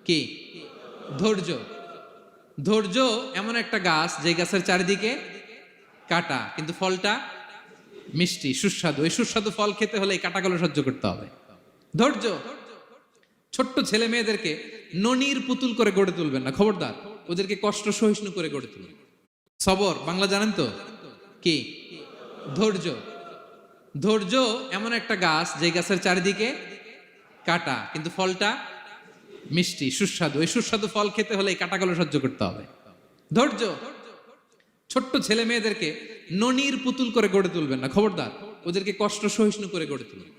কি? ধৈর্য। ধৈর্য এমন একটা গাছ যে গাছের চারিদিকে কাটা, কিন্তু ফলটা মিষ্টি সুস্বাদু। এই সুস্বাদু ফল খেতে হলে এই কাটাগুলো সহ্য করতে হবে। ধৈর্য। ছোট্ট ছেলে মেয়েদেরকে ননির পুতুল করে গড়ে তুলবেন না, খবরদার। ওদেরকে কষ্ট সহিষ্ণু করে গড়ে তুলবেন। সবর বাংলা জানেন তো কি? ধৈর্য। ধৈর্য এমন একটা গাছ যে গাছের চারিদিকে কাটা, কিন্তু ফলটা মিষ্টি সুস্বাদু। এই সুস্বাদু ফল খেতে হলে এই কাটাগুলো সহ্য করতে হবে। ধৈর্য। ছোট্ট ছেলে মেয়েদেরকে ননির পুতুল করে গড়ে তুলবেন না, খবরদার। ওদেরকে কষ্ট সহিষ্ণু করে গড়ে তুলবেন।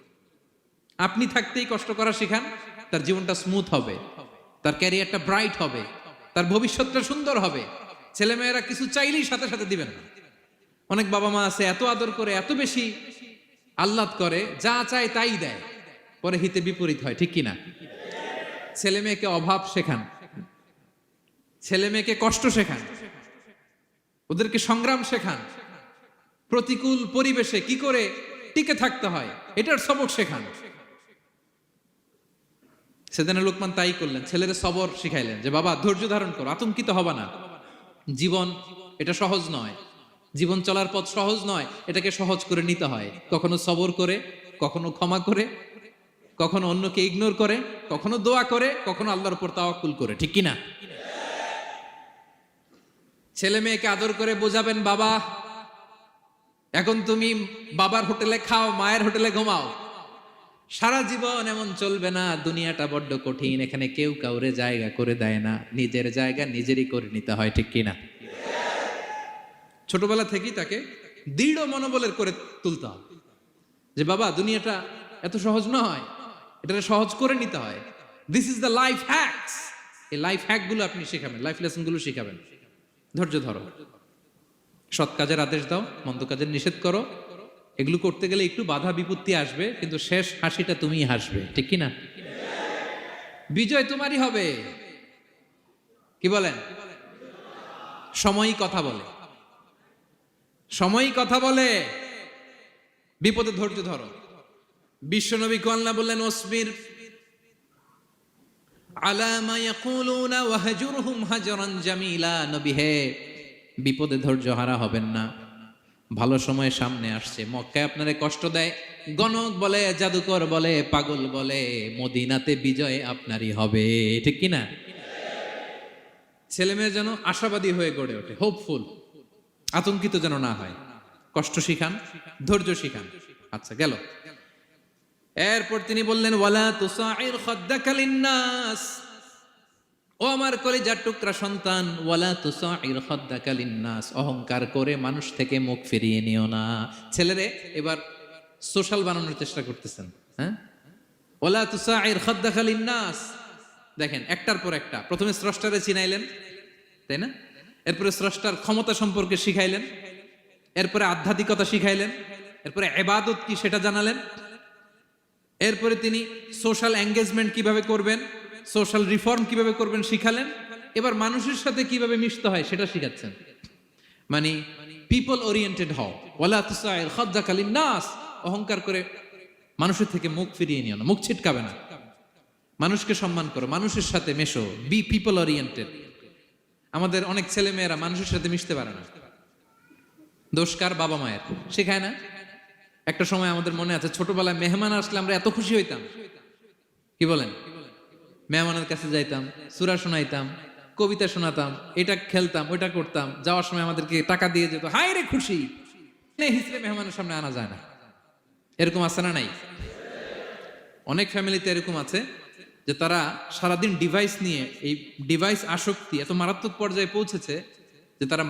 আপনি থাকতেই কষ্ট করা শিখান, তার জীবনটা স্মুথ হবে, তার ক্যারিয়ারটা ব্রাইট হবে, তার ভবিষ্যৎটা সুন্দর হবে। ছেলেমেয়েরা কিছু চাইলেই সাথে সাথে দিবেন না। অনেক বাবা মা আছে এত আদর করে, এত বেশি আহ্লাদ করে, যা চায় তাই দেয়, পরে হিতে বিপরীত হয়, ঠিক কিনা? ছেলে মেয়েকে অভাব শেখান, ছেলে মেয়েকে কষ্ট শেখান, ওদেরকে সংগ্রাম শেখান, প্রতিকূল পরিবেশে কি করে টিকে থাকতে হয় এটার সবক শেখান। সেদিন লোকমান তাই করলেন, ছেলেদের সবর শিখাইলেন যে বাবা ধৈর্য ধারণ করো, আতঙ্কিত হবা না। জীবন এটা সহজ নয়, জীবন চলার পথ সহজ নয়, এটাকে সহজ করে নিতে হয়। কখনো সবর করে, কখনো ক্ষমা করে, কখনো অন্যকে ইগনোর করে, কখনো দোয়া করে, কখনো আল্লাহর উপর তাওয়াক্কুল করে, ঠিক কিনা? ছেলে মেয়েকে আদর করে বোঝাবেন, বাবা এখন তুমি বাবার হোটেলে খাও, মায়ের হোটেলে ঘুমাও। সারা জীবন এমন চলবে না, দুনিয়াটা বড্ড কঠিন, এখানে কেউ কাউরে জায়গা করে দেয় না, নিজের জায়গা নিজেরই করে নিতে হয়, ঠিক কিনা? ছোটবেলা থেকেই তাকে দৃঢ় মনোবলের করে তুলতে হবে যে বাবা দুনিয়াটা এত সহজ নয়, এটা সহজ করে নিতে হয়। This is the life hacks. এই লাইফ হ্যাক গুলো আপনি শেখাবেন, লাইফ লেসন গুলো শিখাবেন। ধৈর্য ধরো, সৎ কাজের আদেশ দাও, মন্দ কাজের নিষেধ করো। এগুলো করতে গেলে একটু বাধা বিপত্তি আসবে, কিন্তু শেষ হাসিটা তুমিই হাসবে, ঠিক কিনা? বিজয় তোমারই হবে। কি বলেন? সময়ই কথা বলে, সময়ই কথা বলে। বিপদে ধৈর্য ধরো। বিশ্বনবী আল্লাহ বললেন ওয়াসবির আলা মা ইয়াকুলুনা ওয়াহজুরহুম হাজরান জামিলা। নবী হে, বিপদে ধৈর্য হারা হবেন না। ভালো সময় সামনে আসছে, মক্কায় আপনারে কষ্ট দেয়, গণক বলে, জাদুকর বলে, পাগল বলে, মদিনাতে বিজয় আপনারই হবে, ঠিক কিনা? ছেলে মেয়ে যেন আশাবাদী হয়ে গড়ে ওঠে, হোপফুল, আতঙ্কিত যেন না হয়। কষ্ট শিখান, ধৈর্য শিখান। আচ্ছা গেল। এরপর তিনি বললেন ওয়ালা তুসাইর খাদ্দাকা লিন্নাস। ও আমার কলিজার টুকরা সন্তান, ওয়ালা তুসাইর খাদ্দাকা লিন্নাস, অহংকার করে মানুষ থেকে মুখ ফিরিয়ে নিও না। ছেলেরে এবার সোশ্যাল বানানোর চেষ্টা করতেছেন, হ্যাঁ? ওয়ালা তুসাইর খাদ্দাকা লিন্নাস। দেখেন একটার পর একটা, প্রথমে স্রষ্টারে চিনাইলেন, তাই না? এরপরে স্রষ্টার ক্ষমতা সম্পর্কে শিখাইলেন, এরপরে আধ্যাত্মিকতা শিখাইলেন, এরপরে ইবাদত কি সেটা জানালেন, এরপরে তিনি সোশ্যাল এঙ্গেজমেন্ট কিভাবে করবেন, সোশ্যাল রিফর্ম কিভাবে করবেন শিখালেন। এবার মানুষের সাথে কিভাবে মিশতে হয় সেটা শিখাচ্ছেন। মানে পিপল ওরিয়েন্টেড হও। ওয়ালা তুসাইর খাদ্দাকা লিন্নাস, অহংকার করে মানুষের থেকে মুখ ফিরিয়ে নিও না, মুখ ছিটকাবে না। মানুষকে সম্মান করো, মানুষের সাথে মেশো, বি পিপল ওরিয়েন্টেড। আমাদের অনেক ছেলে মেয়েরা মানুষের সাথে মিশতে পারে না। দোষ কার? বাবা মায়ের, শেখায় না। একটা সময় আমাদের মনে আছে, ছোটবেলায় মেহমান আসলে আমরা এত খুশি হইতাম, কি বলেন? মেহমানের কাছে যাইতাম, সূরা শোনাইতাম, কবিতা শোনাতাম, এটা খেলতাম, ওইটা করতাম। যাওয়ার সময় আমাদেরকে টাকা দিয়ে যেত, হায় রে খুশি। হিসেবে মেহমানের সামনে আনা যায় না। এরকম আছে না নাই? অনেক ফ্যামিলিতে এরকম আছে যে তারা সারাদিন ডিভাইস নিয়ে, এই ডিভাইস আসক্তি এত মারাত্মক পর্যায়ে পৌঁছেছে যে তারা